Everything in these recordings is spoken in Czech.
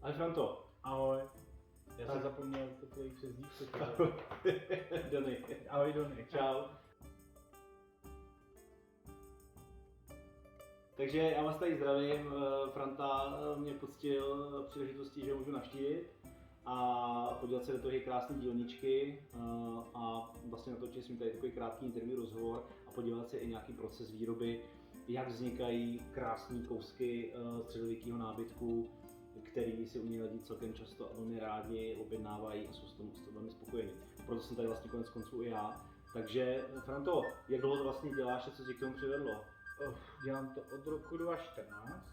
Ale Franto. Ahoj. Já jsem zapomněl to tvojí přezdívku. Dony. Ahoj Dony. Čau. Takže já vás tady zdravím. Franta mě poctil příležitostí, že můžu navštívit a podívat se do toho krásné dílničky a vlastně natočit jsem tady takový krátký interview, rozhovor a podívat se i nějaký proces výroby, jak vznikají krásné kousky středověkého nábytku, který si u něj lidi celkem často a velmi rádi objednávají a jsou s tom velmi spokojení. Proto jsem tady vlastně konec konců i já. Takže Franto, jak dlouho to vlastně děláš a co tě k tomu přivedlo? Dělám to od roku 2014,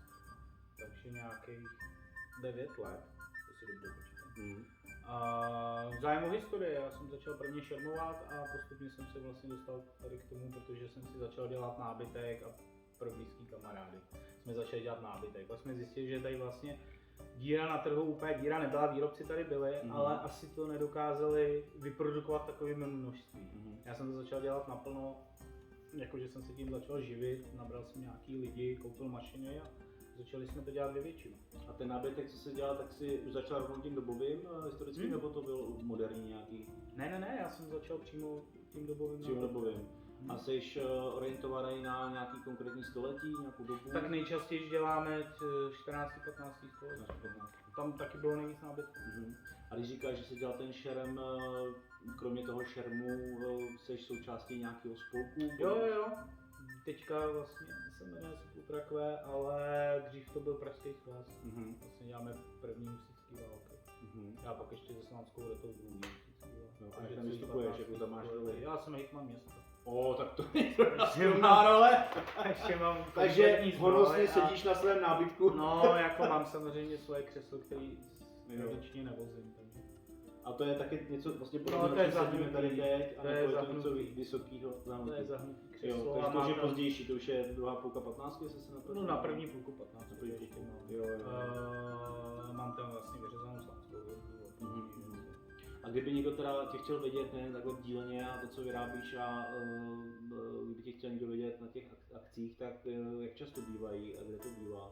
takže nějakých 9 let, to si dobře počítám. A zájem o historii, já jsem začal prvně šermovat a postupně jsem se vlastně dostal tady k tomu, protože jsem si začal dělat nábytek a pro blízký kamarády jsme začali dělat nábytek. Pak jsme zjistili, že tady vlastně díra na trhu, úplně díra nebyla, výrobci tady byli, ale asi to nedokázali vyprodukovat takovým množství. Já jsem to začal dělat naplno, jakože jsem se tím začal živit, nabral jsem nějaký lidi, koupil mašiny a začali jsme to dělat většinou. A ten nábytek, co se dělal, tak si už začal rovnou tím dobovým historickým, nebo to byl moderní nějaký? Ne, já jsem začal přímo tím dobovým. Přímo dobovým. A jsi orientovaný na nějaký konkrétní století, nějakou dobu? Tak nejčastěji děláme 14. 15. století. Tam taky bylo nejvíc nábytku. A když říkáš, že jsi dělal ten šerm, kromě toho šermu, jsi součástí nějakého spolku? Jo. Teďka vlastně se jmenuje Spoluprakve, ale dřív to byl Pražský svaz. Vlastně děláme první husitský války. Já pak ještě ze Slanskou do toho druhý husitský války. A jak tam vystupuješ, jakou tam máš roli? Já jsem hejtman města. Tak to je má role. Ještě mám Takže honosně sedíš na svém nábytku. No, jako mám samozřejmě svoje křeslo, který tradičně nevozím. Takže. A to je taky něco vlastně podobného, to je sedíme tady teď, a nebo je to něco vysokého? To je zahnutý křeslo. Jo, takže to už je pozdější, to už je druhá půlka 15, jestli se napadne? No na první půlku 15. Jo. Mám tam vlastně vyřezanou slanskou hvězdu. A kdyby někdo teda tě chtěl vidět, ne, takhle dílně a to, co vyrábíš a kdyby tě chtěl někdo vidět na těch akcích, tak jak často bývají a kde to bývá?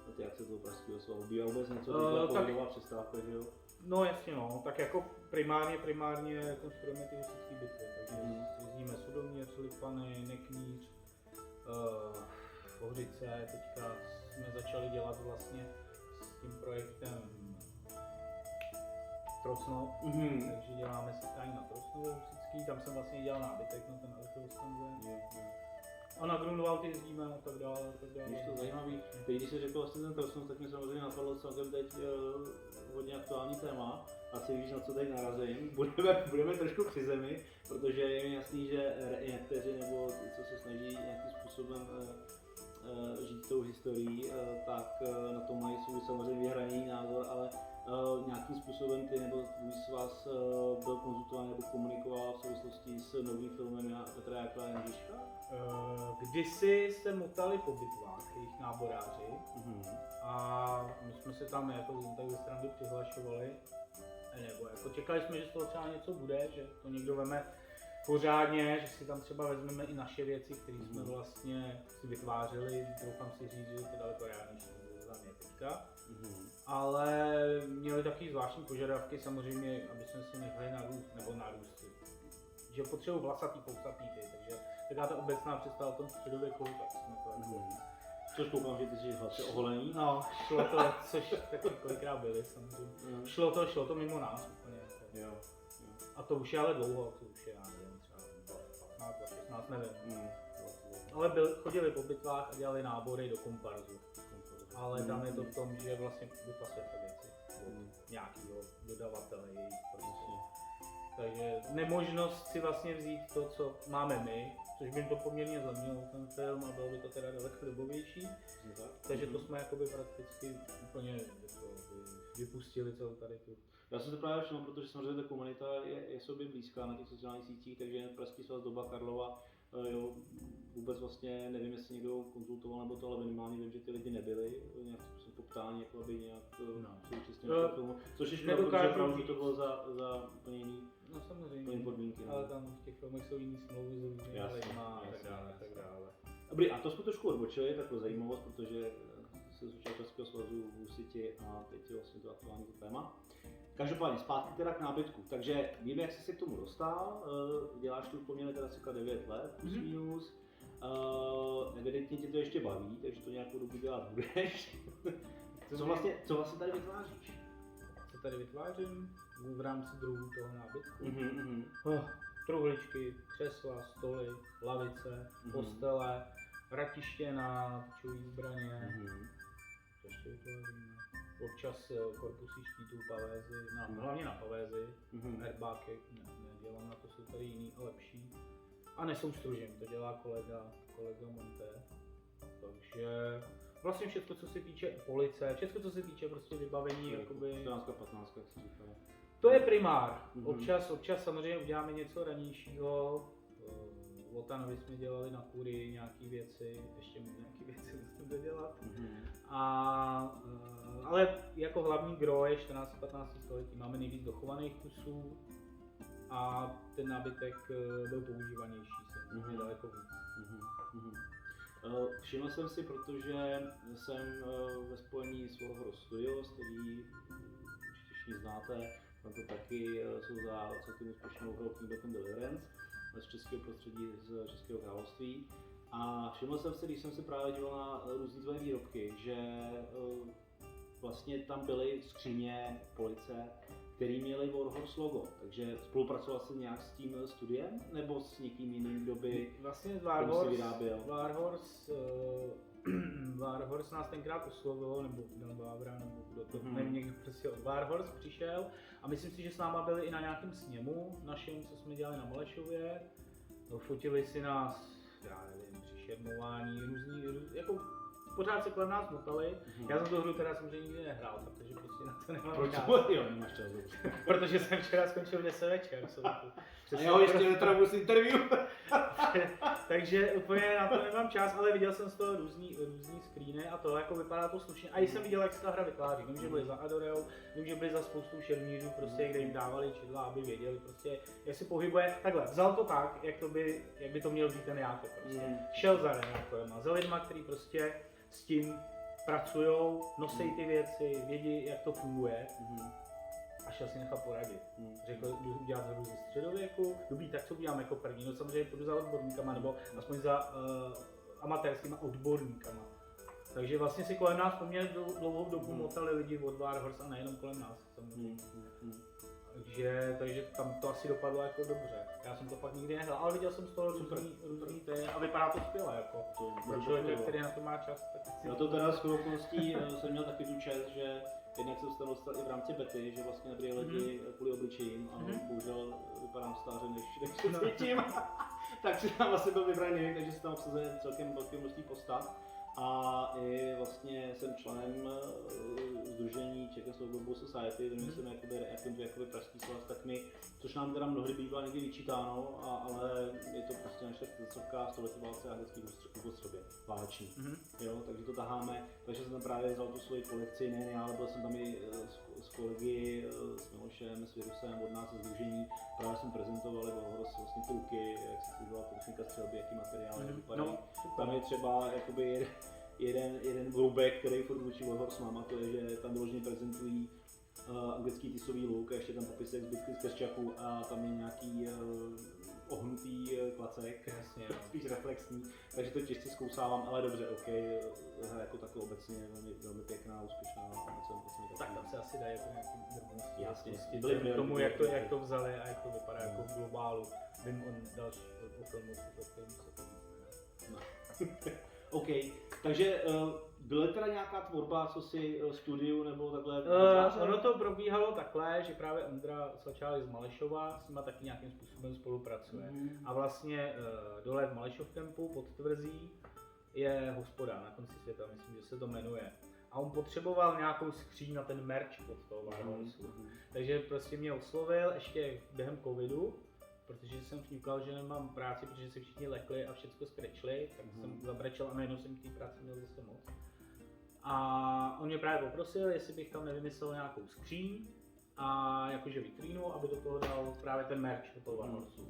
A ty akce toho Pražského svazu? Bývá vůbec něco, taková přestávka, že jo? No jasně no, tak jako primárně konstruujeme ty husitské bitvy, takže jezdíme Sudomír, Lipany, Nekníř, Hořice, teďka jsme začali dělat vlastně s tím projektem Trosno, takže děláme setkání na Trosnovo husitský, tam jsem vlastně dělal nábytek na ten elektroskanzen. A na Grunwald jezdíme a tak dále. Je to zajímavý. Teď, když jsi řekl vlastně ten Trosno, tak mě samozřejmě napadlo celkem teď hodně aktuální téma. Asi víš, na co teď narazím. Budeme trošku při zemi, protože je mi jasný, že reenaktéři nebo ty, co se snaží nějakým způsobem žít tou historií, tak na to mají svůj samozřejmě vyhraněný názor, ale nějakým způsobem ty nebo tvůj svaz byl konzultován nebo komunikoval v souvislosti s novým filmem Petra Jakla a Jan Žižka? Kdysi se motali po bitvách jejich náboráři a my jsme se tam jako tak ze strany přihlašovali, nebo jako čekali jsme, že z toho třeba něco bude, že to někdo veme pořádně, že si tam třeba vezmeme i naše věci, které jsme vlastně si vytvářeli, doufám si říct, že to daleko reálnější za mě teďka. Ale měli taky zvláštní požadavky, samozřejmě, aby jsme si nechali narůst, že potřebují vlasatý, fousatý ty, takže taková ta obecná představa o tom středověku, tak jsme to jako... Což koukám, že ty jsi vlastně oholený. No, šlo to, což taky kolikrát byli samozřejmě. Šlo to mimo nás úplně. Jo. A to už je ale dlouho, to už je, já nevím, třeba 15, 16, nevím. Ale chodili po bitvách a dělali nábory do komparzu. Ale tam je to v tom, že vlastně vypasujete věci od nějakého dodavatele jejich prostě. Takže nemožnost si vlastně vzít to, co máme my, což by to poměrně zlevnilo ten film a bylo by to teda daleko dobovější. Takže to jsme jakoby prakticky úplně vypustili celou tady tu. Já jsem se právě všiml, protože samozřejmě ta komunita je sobě blízká na těch sociálních sítích, takže Pražský svaz, doba Karlova, jo, vůbec vlastně nevím, jestli někdo konzultoval nebo to, ale minimálně vím, že ty lidi nebyli nějak způsobem poptáni, jako aby nějak se účastnili v filmu, což je škoda, protože pravdě to bylo za úplně jiný podmínky. Ale tam v těch filmech jsou jiný smlouvy s různými lidmi a tak dále. Dobrý, a to jsme trošku odbočili, takovou zajímavost, protože jsem součást Českého svazu v City a teď je vlastně to aktuální téma. Každopádně zpátky teda k nábytku, takže víme, jak jsi se k tomu dostal, děláš tu poměrně teda cirka 9 let, plus minus. Evidentně tě to ještě baví, takže to nějakou dobu dělat budeš. Co vlastně tady vytváříš? Co tady vytvářím v rámci druhů toho nábytku? Mm-hmm. Truhličky, křesla, stoly, lavice, postele, ratiště na tyčové zbraně. Co ještě vytváříme? Občas korpusy štítů, pavézy, hlavně na pavézy, airbáky, nedělám na to, jsou tady jiný a lepší. A nesoustružím, to dělá kolega Monte. Takže vlastně všechno, co se týče police, všechno, co se týče prostě vybavení, jakoby... 14, 15, jak se říká. To je primár. Občas samozřejmě uděláme něco ranějšího. Lotanovi jsme dělali na kury nějaké věci, ještě nějaké věci musím dodělat. Ale jako hlavní gro je 14-15 století. Máme nejvíc dochovaných kusů a ten nábytek byl používanější, jsem daleko víc. Všiml jsem si, protože jsem ve spojení s Warhorse Studios, který určitě všichni znáte, tam to taky jsou za celkem úspěšnou hrou Kingdom Deliverance z českého prostředí, z Českého království. A všiml jsem si, když jsem se právě díval na různé tvoje výrobky, že vlastně tam byly skříně police, který měli Warhorse logo, takže spolupracoval jsi nějak s tím studiem, nebo s někým jiným, kdo by vlastně si vyráběl? Warhorse nás tenkrát oslovilo, nebo Dan Vávra, nebo kdo to, nevím, někdo prostě od Warhorse přišel a myslím si, že s náma byli i na nějakém sněmu našem, co jsme dělali na Malešově. Fotili si nás, já nevím, při šermování, různý, jako pořád se kolem nás motali. Já jsem tu hru teda samozřejmě nikdy nehrál, protože prostě na to nemám čas. Jo, nemáš čas. Protože jsem včera skončil 10 večer. A já ho ještě netravu s interview. Takže úplně na to nemám čas, ale viděl jsem z toho různý screeny a to jako vypadá to slušně. A jsem viděl, jak se ta hra vytváří. Vím, že byli za Adoreou, vím, že byli za spoustu šermířů, prostě, kde jim dávali čidla, aby věděli, prostě, jak se pohybuje. Takhle, vzal to tak, jak by to měl být ten Jákob. Prostě. Šel za Renákem a za lidma, který prostě s tím pracujou, nosí ty věci, vědí, jak to funguje. A šel si nechat poradit. Řekl, jdu udělat hru ze středověku, dobrý, tak co udělám jako první? No samozřejmě půjdu za odborníkama, nebo aspoň za amatérskýma odborníkama. Takže vlastně si kolem nás poměrně dlouhou dobu motali lidi od Warhorse a nejenom kolem nás samozřejmě. Takže tam to asi dopadlo jako dobře. Já jsem to fakt nikdy nehrál, ale viděl jsem z toho různý ty a vypadá to skvěle jako. Pro člověka, který na to má čas, tak si... Já to teda s okolností jsem měl taky tu čest, že jednak jsem se tam dostal i v rámci bety, že vlastně nebyli lidi kvůli obličejím a bohužel vypadám stáře než se cítím. Takže tam vlastně byl vybraný, takže se tam obsazuje celkem velké množství postav. A i vlastně jsem členem sdružení Czechoslovak Global Society, kde jsem jakoby pražský svaz, tak my, což nám teda mnohdy bývá někdy vyčítáno, ale je to prostě naše srdcovka století válce a anglický uprostřebě, váleční. Jo, takže to taháme, takže jsem tam právě vzal tu svoji kolekci, nejen já, ale byl jsem tam i s kolegy, s Milošem, s Virusem od nás ze sdružení, právě jsme prezentovali vlastně ty ruky, jak se používala technika střelby, jaký materiál vypadají. Tam je třeba jakoby jeden vroubek, který furt vůči Warhorse mám, a to je, že tam vyloženě prezentují anglický tisový luk a ještě tam popisek zbytky z Kesčaku a tam je nějaký ohnutý klacek, jasně, spíš reflexní, takže to těžce zkousávám, ale dobře, OK, hra jako takovou obecně velmi pěkná, úspěšná. Tak tam se asi dají jako nějaký drobnosti, jasně, k tomu, jak to vzali a jak to vypadá jako v globálu. Vím o filmu, OK, takže byla teda nějaká tvorba, co si studiu nebo takhle? Ono to probíhalo takhle, že právě Ondra začal z Malešova, s nima taky nějakým způsobem spolupracuje. A vlastně dole v Malešov Campu pod tvrzí je hospoda na konci světa, myslím, že se to jmenuje. A on potřeboval nějakou skříň na ten merch pod toho Warhorse. Takže prostě mě oslovil ještě během covidu, protože jsem vnímal, že nemám práci, protože se všichni lekli a všechno skrečli, tak jsem zabrečel a najednou jsem té práce měl zase moc. A on mě právě poprosil, jestli bych tam nevymyslel nějakou skříň a jakože vitrínu, aby do toho dal právě ten merch do toho Warhorse.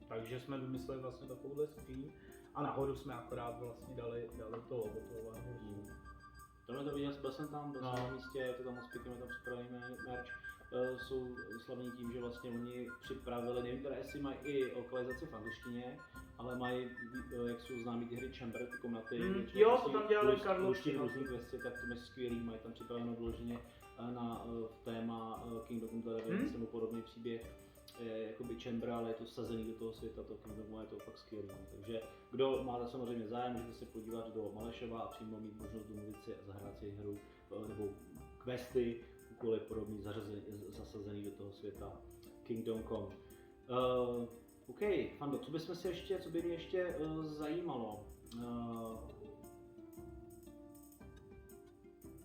Takže jsme vymysleli vlastně takovouhle skříň a nahoru jsme akorát vlastně dali to logo toho Warhorse. Tohle to viděl, byl jsem tam na místě, je to tam moc pěkně, tam připravíme merch. Jsou slavní tím, že vlastně oni připravili, nevím teda jestli mají i lokalizaci v angličtině, ale mají, jak jsou známí ty hry Chamber, ty komnaty, jo, to tam dělali Karlovští, různých věcí, tak to je skvělý, mají tam připraveno vyloženě na téma Kingdom Come Deliverance nebo podobný příběh, jakoby Chamber, ale je to sazený do toho světa, to Kingdom je to fakt skvělý. Takže kdo má samozřejmě zájem, můžete se podívat do Malešova a přímo mít možnost domluvit si a zahrát si hru nebo questy, úkoly podobný zasazený do toho světa Kingdom Come. OK, Fando, co by mě ještě zajímalo?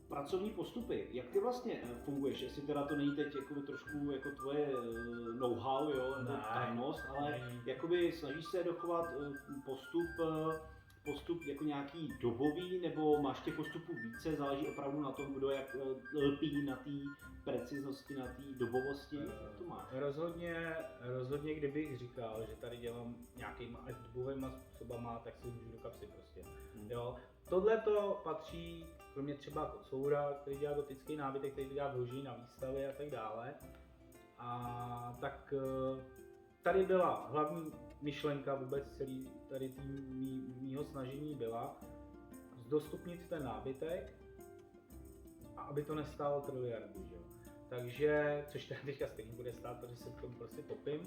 Pracovní postupy, jak ty vlastně funguješ, jestli teda to není teď jakoby trošku jako tvoje know-how, jo, nebo tajnost, ale jakoby snažíš se dochovat postup jako nějaký dobový, nebo máš těch postupů více, záleží opravdu na tom, kdo jak lpí na té preciznosti, na té dobovosti, jak to máš? Rozhodně, kdybych říkal, že tady dělám nějakýma až dobovýma způsobama, tak si můžu do kapsy prostě, jo. Tohle to patří, kromě třeba Kocoura, který dělá gotický nábytek, který dělá vloží na výstavy a tak dále. A tak tady byla hlavní myšlenka vůbec celý tady mýho snažení byla zdostupnit ten nábytek a aby to nestálo triliardy, že jo. Takže, což teďka stejně bude stát, protože se v tom prostě topím.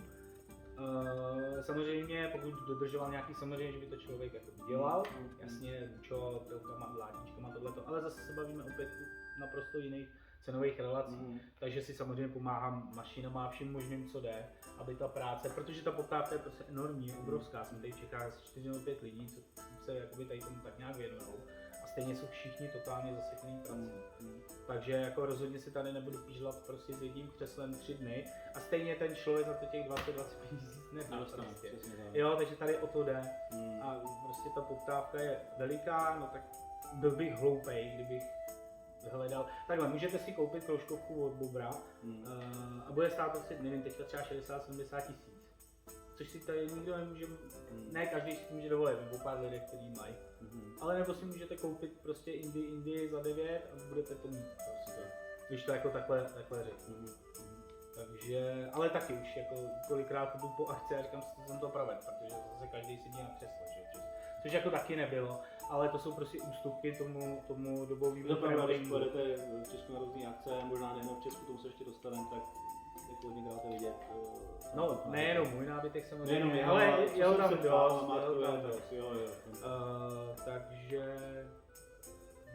Samozřejmě, pokud dodržoval nějaký, samozřejmě, že by to člověk jako udělal, jasně, čo, pilkama, vládničkama, tohleto, ale zase se bavíme opět naprosto jiných cenových relací, takže si samozřejmě pomáhám mašinama a vším možným, co jde, aby ta práce, protože ta poptávka je prostě enormní, obrovská, jsme tady v Čechách asi 4 nebo 5 lidí, co se jakoby tady tomu tak nějak věnujou a stejně jsou všichni totálně zaseklení prací. Takže jako rozhodně si tady nebudu pížlat prostě s jedním křeslem 3 dny a stejně ten člověk za to těch 20-25 tisíc nedostane. Jo, takže tady o to jde a prostě ta poptávka je veliká, no tak byl bych hloupej, kdybych hledal. Takhle, můžete si koupit kroužkovku od Bobra a bude stát asi, nevím, teďka třeba 60-70 tisíc. Což si tady nikdo nemůže, ne každý si může dovolit, nebo pár lidí, kteří mají. Ale nebo si můžete koupit prostě Indii za 9 a budete to mít prostě, když to jako takhle řeknu. Takže, ale taky už jako kolikrát jdu po akci a říkám, že jsem to pravil, protože zase každý sedí na křesle, že? Což jako taky nebylo, ale to jsou prostě ústupky tomu dobovému travelingu. Když pojedete v Česku na různý akce, možná nejenom v Česku, tomu se ještě dostaneme, tak jako hodně dáte vidět. No, nejenom můj nábytek samozřejmě, ale jeho tam dost. Takže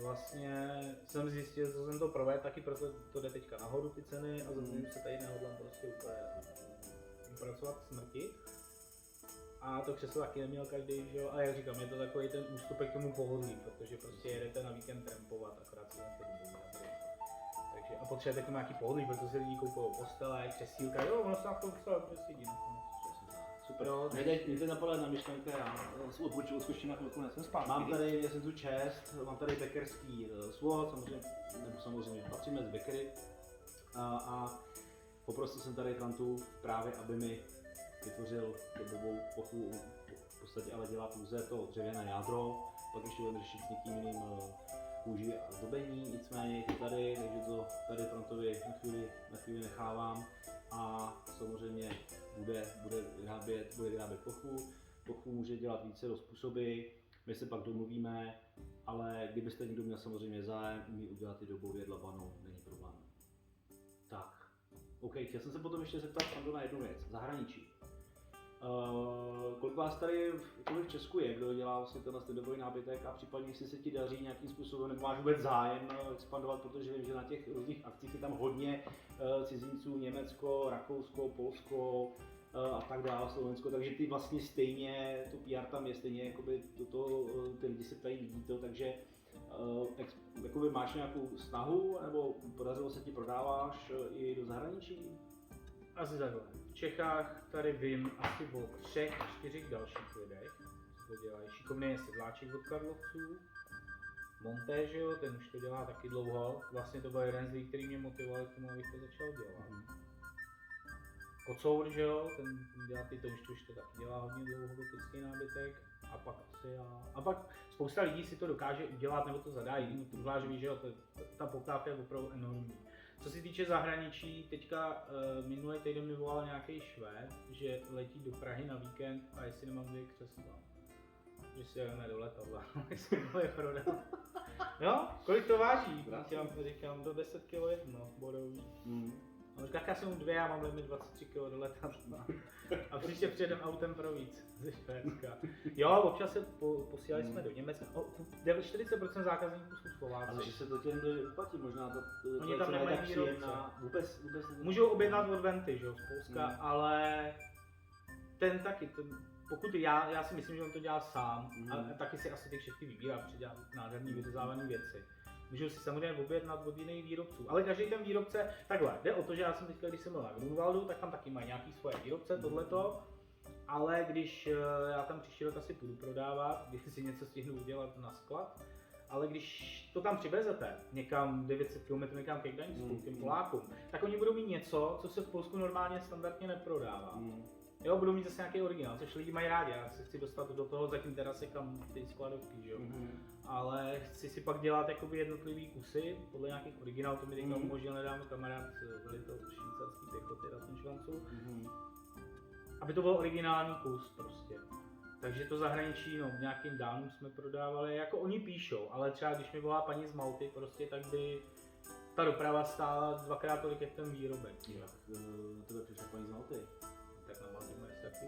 vlastně jsem zjistil, že jsem to provedl, taky proto to jde teďka nahoru ty ceny a zatím se tady nehodlám prostě úplně pracovat k smrti. A to křeslo taky neměl každý, že jo, a jak říkám, je to takový ten ústupek k tomu pohodlí, protože prostě jedete na víkend trampovat, akorát si vezmete domů. Takže a potřebujete jako nějaký pohodlí, protože si lidi koupou postele, křesílka, jo, ono se na tom prostě sedí nakonec. Super. Mě teď napadla jedna myšlenka, já zkuším na chvilku, nejsem zpátky. Já jsem tu čest, mám tady backerský svod, samozřejmě, patří mezi backery a poprosil jsem tady Frantu právě, aby mi vytvořil dobovou plochu, v podstatě ale dělá pouze to dřevěné jádro, pak ještě budeme řešit s někým jiným kůži a zdobení, nicméně je to tady, takže to tady Frantovi na chvíli nechávám a samozřejmě bude vyrábět plochu. Plochu může dělat více do způsoby, my se pak domluvíme, ale kdybyste někdo měl samozřejmě zájem, umí udělat i dobově dlabanou, není problém. Tak, OK, chtěl jsem se potom ještě zeptat Frando na jednu věc, zahraničí. Kolik vás tady v Česku je, kdo dělá vlastně ten dobový nábytek a případně jestli se ti daří nějakým způsobem, nebo máš vůbec zájem expandovat, protože vím, že na těch různých akcích je tam hodně cizinců, Německo, Rakousko, Polsko a tak dále, Slovensko, takže ty vlastně stejně, to PR tam je stejně, jakoby ty lidi se ptají, vidí to, takže jakoby máš nějakou snahu, nebo podařilo se ti prodáváš i do zahraničí? Asi takhle. V Čechách tady vím asi o 3-4 dalších lidech, co to dělají. Šikovný je Sedláček od Karlovců, Monté, že jo, ten už to dělá taky dlouho. Vlastně to byl jeden z lidí, který mě motivoval k tomu, abych to začal dělat. Kocour, že jo, ten dělá ty, to už to taky dělá hodně dlouho gotický nábytek. A pak a pak spousta lidí si to dokáže udělat nebo to zadá jiným průváží, že jo, ta poptávka je opravdu enormní. Co se týče zahraničí, teďka minulý týden mi volal nějaký Švéd, že letí do Prahy na víkend a jestli nemám 2 křesla. Že si jdeme do letadla, jestli je prodat. Jo, kolik to váží? Říkám do 10 kg jedno, bodový. On říká, já jsem 2, já mám limit 23 kg do letadla. A příště přijedem autem pro víc ze Švédska. Jo, občas se posílali jsme do Německa. 40% zákazníků jsou Slováci. Ale že se to těm vyplatí, možná to oni tam nemají výrobce. Vůbec můžou objednat od Venty, že jo, z Polska, ale ten taky, pokud já si myslím, že on to dělá sám a taky si asi ty kšefty vybírá, protože dělá nádherný vyřezávaný věci. Můžou si samozřejmě objednat od jiných výrobců, ale každý ten výrobce, takhle, jde o to, že já jsem teďka, když jsem byl na Grunwaldu, tak tam taky mají nějaký svoje výrobce, tohleto, ale když já tam příští rok asi půjdu prodávat, když si něco stihnu udělat na sklad, ale když to tam přivezete někam 900 km někam ke Gdaňsku, těm Polákům, tak oni budou mít něco, co se v Polsku normálně standardně neprodává. Jo, budou mít zase nějaký originál, což lidi mají rádi, já se chci dostat do toho, zatím teda si kam ty skladovky, že jo. Ale chci si pak dělat jakoby jednotlivý kusy, podle nějakých originálů, to mi teďka umožnil nedávno kamarád velitel švýcarský pěchoty Ratenšvanců, aby to byl originální kus prostě. Takže to zahraničí, no, nějakým dánům jsme prodávali, jako oni píšou, ale třeba když mi volá paní z Malty prostě, tak by ta doprava stála 2x tolik jak ten výrobek. Jo, tebe přišla paní z Malty. Tak na Maltě máš taky,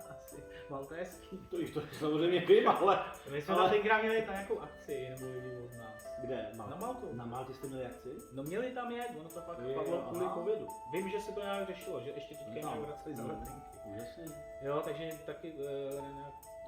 asi maltéský. To samozřejmě vím, ale... My jsme na tenkrát měli na nějakou akci, nebo lidi od nás. Kde? Na Maltu. Na Maltě jste měli akci? No měli tam jet, ono to pak padlo kvůli covidu. Vím, že se to nějak řešilo, že ještě teďka nějak vraceli za letenky. Úžasný. Jo, takže taky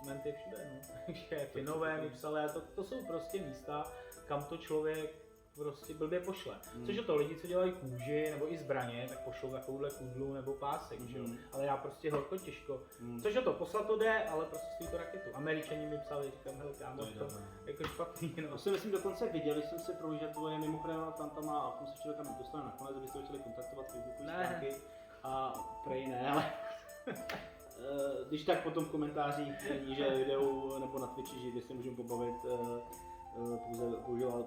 menty všude, no. Takže Finové mi psali, to jsou prostě místa, kam to člověk prostě blbě pošle. Což je to lidi, co dělají kůži nebo i zbraně, tak pošlou takovouhle kudlu nebo pásek, že jo. Ale já prostě horko těžko. Což je to, poslat to jde, ale prostě stojí to raketu. Američani mi psali, říkám, hele kámo, to jako špatný, no. To si myslím dokonce viděli, jsem se prohlížel tvoje mimochodem Frantama a jsem se člověk tam dostal nakonec, abyste ho chtěli kontaktovat Facebookové stránky. A prej ne, ale když tak potom v komentářích níže videu nebo na Twitchi, že se můžeme pobavit,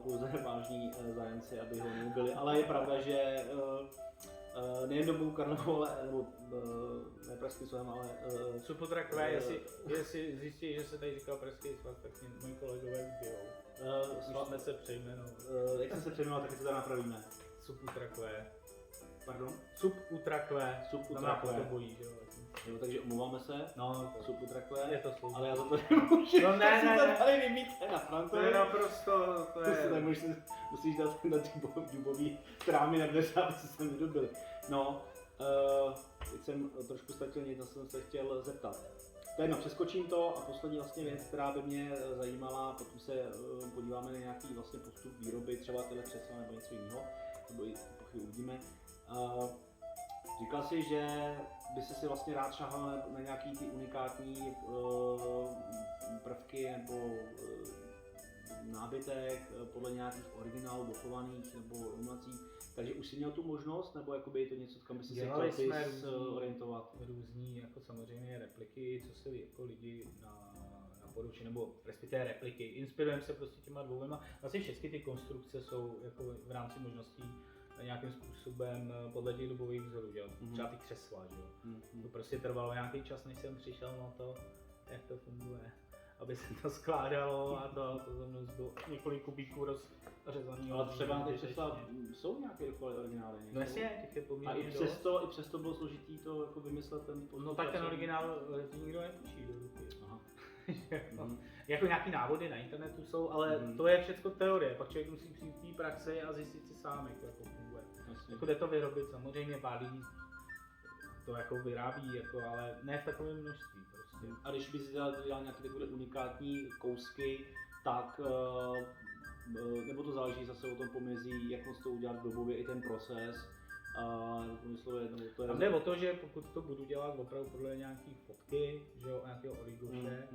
pouze vážní zájemci, aby ho neubili, ale je pravda, že nejen dobu karnevalu, nebo ne pražský svém, ale... Supotra Q, jestli zjistí, že se tady říkal pražský svaz, tak mě moji kolegové ubijou. Už jsme se přejmenovali. Jak jsme se přejmenovali, tak si to napravíme. Supotra Q. Pardon? Supotra Q. Supotra Q. To bojí, že jo? Jo, takže omlouváme se. No, Supotra Q. Je to složité. Ale já za to nemůžu. No ne. To tady vymíte na Frantovi. To je naprosto, to se nemůžeš, musíš dát na dubový trámy na dveře, aby se sem nedobili. No, teď jsem trošku ztratil něco, jsem se chtěl zeptat. To jedno, přeskočím to a poslední vlastně věc, která by mě zajímala, potom se podíváme na nějaký vlastně postup výroby, třeba tyhle křesla nebo něco jiného, nebo i po chvíli uvidíme. Říkal jsi, že by si vlastně rád šahal na nějaký ty unikátní prvky nebo nábytek podle nějakých originálů dochovaných nebo inovací, takže už jsi měl tu možnost, nebo jakoby je to něco, kam by si se chtěl orientovat? Různý, jako samozřejmě repliky, co se jako lidi naporučí, nebo respektive repliky. Inspirujeme se prostě těma dvouma. Vlastně všechny ty konstrukce jsou jako v rámci možností nějakým způsobem podle těch dobových vzorů, že jo? Třeba ty křesla, že jo? To prostě trvalo nějaký čas, než jsem přišel na to, jak to funguje. Aby se to skládalo a to za mnou bylo několik kubíků rozřezaný. Ale třeba ty křesla jsou nějaké originály? No jasně, těch je poměrně a i přesto bylo složitý to jako vymyslet ten postup? No tak ten originál nikdo nepůjčí do ruky. Jako nějaký návody na internetu jsou, ale to je všechno teorie, pak člověk musí přijít v té praxi a zjistit si sám, jak to jako funguje. Jako jde to vyrobit, samozřejmě pár lidí to jako vyrábí, jako, ale ne v takovém množství prostě. A když bys dělal nějaké takové unikátní kousky, tak nebo to záleží zase o tom pomezí, jak moc to udělat dobově i ten proces. Tam jde o to, že pokud to budu dělat opravdu podle nějaký fotky, že jo, nějakého origoše,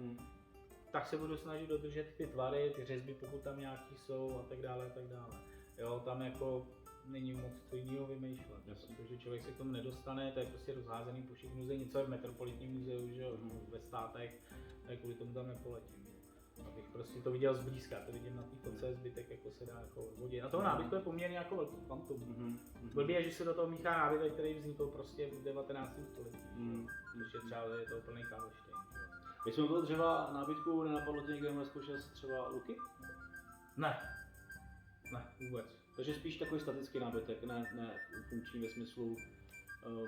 tak se budu snažit dodržet ty tvary, ty řezby, pokud tam nějaký jsou a tak dále, a tak dále. Jo, tam jako není moc co jiného vymýšlet, protože člověk se k tomu nedostane, to je prostě rozházený po všech muzeích, něco je v Metropolitním muzeu, že jo, ve státech, tak kvůli tomu tam nepoletím. Abych prostě to viděl zblízka, to vidím na té fotce, zbytek jako se dá jako odvodit. A toho nábytku je poměrně jako velký kvantum. Blbý je, že se do toho míchá nábytek, který vznikl prostě v 19. století. Protože třeba je to úplný Karlštejn. Když jsme toho dřeva nábytku, nenapadlo tě někde zkoušel třeba luky? Ne, vůbec. Takže spíš takový statický nábytek, ne funkční ve smyslu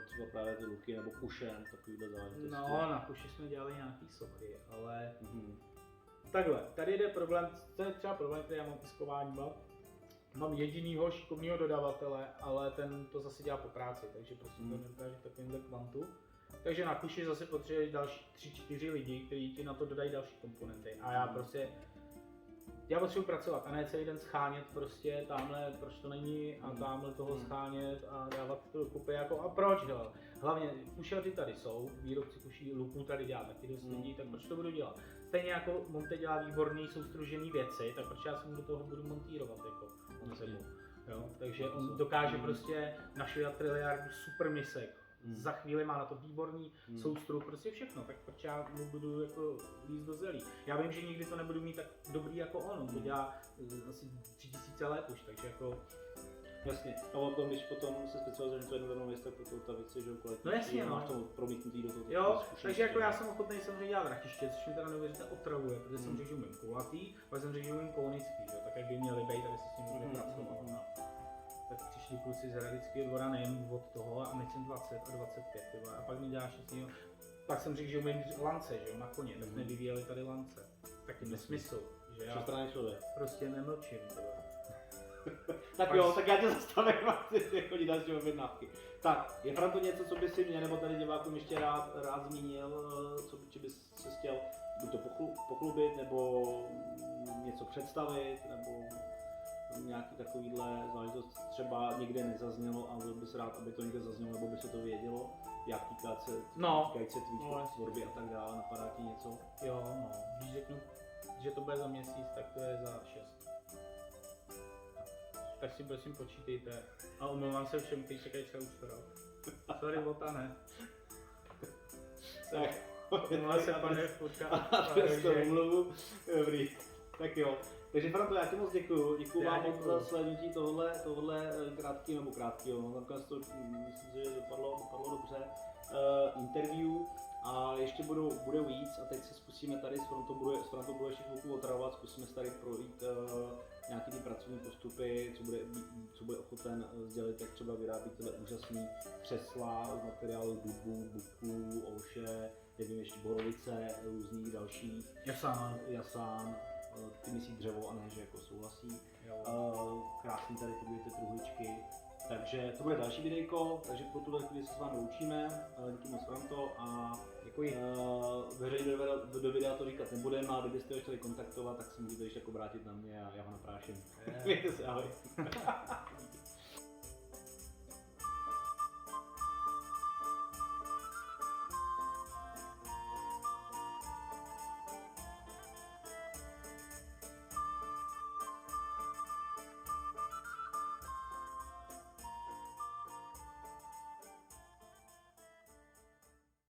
třeba právě ty luky nebo kušen, takovýhle záležitosti. No, na kuši jsme dělali nějaký sochy, ale takhle, tady jde problém, to je třeba problém, který já mám s kováním. Mám jedinýho šikovného dodavatele, ale ten to zase dělá po práci, takže prostě to nedokáže v takovémhle kvantu. Takže na kuši zase potřebuješ další 3-4 lidi, kteří ti na to dodají další komponenty. A já potřebuji pracovat a ne celý den schánět prostě tamhle, proč to není a tamhle toho schánět a dávat to dokupy jako a proč, jo. Hlavně kušelky tady jsou, výrobci kuší luků tady dělá taky dost lidí, tak proč to budu dělat? Stejně jako Monte dělá výborný soustružený věci, tak proč já se mu do toho budu montírovat jako on sebou, jo. Takže on dokáže prostě našovat triliardu super misek. Za chvíli má na to výborný soustruh, prostě všechno, tak proč já mu budu jako líst do zelí. Já vím, že nikdy to nebudu mít tak dobrý jako on to dělá asi 3000 let už, takže jako... Jasně, a potom, když potom se specializuješ na to jednu věc, tak potom ta věc je, že kvalitní. No jasně, máš to promítnutý do toho. Jo, takže jako já jsem ochotný samozřejmě dělat ratiště, což mi teda neuvěřitelně otravuje, protože jsem řekl, že umím kulatý, pak jsem řekl, že umím kolonický, jo, tak jak by měli být, tak se s tím můžeme pracovat. No. Tak přišli kluci z Hradeckého dvora nejen od toho a teď jsem 20 a 25, tyba, a pak mi děláš něco. Pak jsem řekl, že umím lance, že jo, na koně, tak jsme vyvíjeli tady lance. Taky nesmysl, že já prostě nemlčím, tyba. Tak jo, tak já tě zastavím a ty chodí další objednávky. Tak, je Franto něco, co by si mě nebo tady divákům ještě rád zmínil, co by bys se chtěl buď to pochlubit, nebo něco představit, nebo nějaký takovýhle záležitost třeba někde nezaznělo a byl bys rád, aby to někde zaznělo, nebo by se to vědělo, jak týkající se tvých tvorby a tak dále, napadá ti něco? Jo, no, když řeknu, že to bude za měsíc, tak to je za 6. Tak si prosím počítejte a omlouvám se všem, kteří čekají třeba už rok. Sorry, Votane. Tak, omlouvám se, pane Furka. A to je to omluvu. Dobrý, tak jo. Takže Franto, já ti moc děkuju vám moc za slednutí tohle krátkého, no nakonec to myslím, že dopadlo dobře, interview a ještě bude víc a teď se zkusíme tady s Frantou bude ještě chvilku otravovat, zkusíme se tady projít nějaký ty pracovní postupy, co bude ochoten sdělit, jak třeba vyrábí tyhle úžasný křesla z materiálu dubu, buku, olše, nevím, ještě borovice, různých dalších, jasán, ty myslí dřevo a ne, že jako souhlasí. Krásný tady ty budete truhličky. Takže to bude další videjko, takže pro tuhle chvíli se s vámi loučíme. Díky moc Franto a děkuji. Veřejně do videa to říkat nebudeme, a kdybyste ho chtěli kontaktovat, tak se můžete ještě jako vrátit na mě a já ho napráším. Mějte se, ahoj.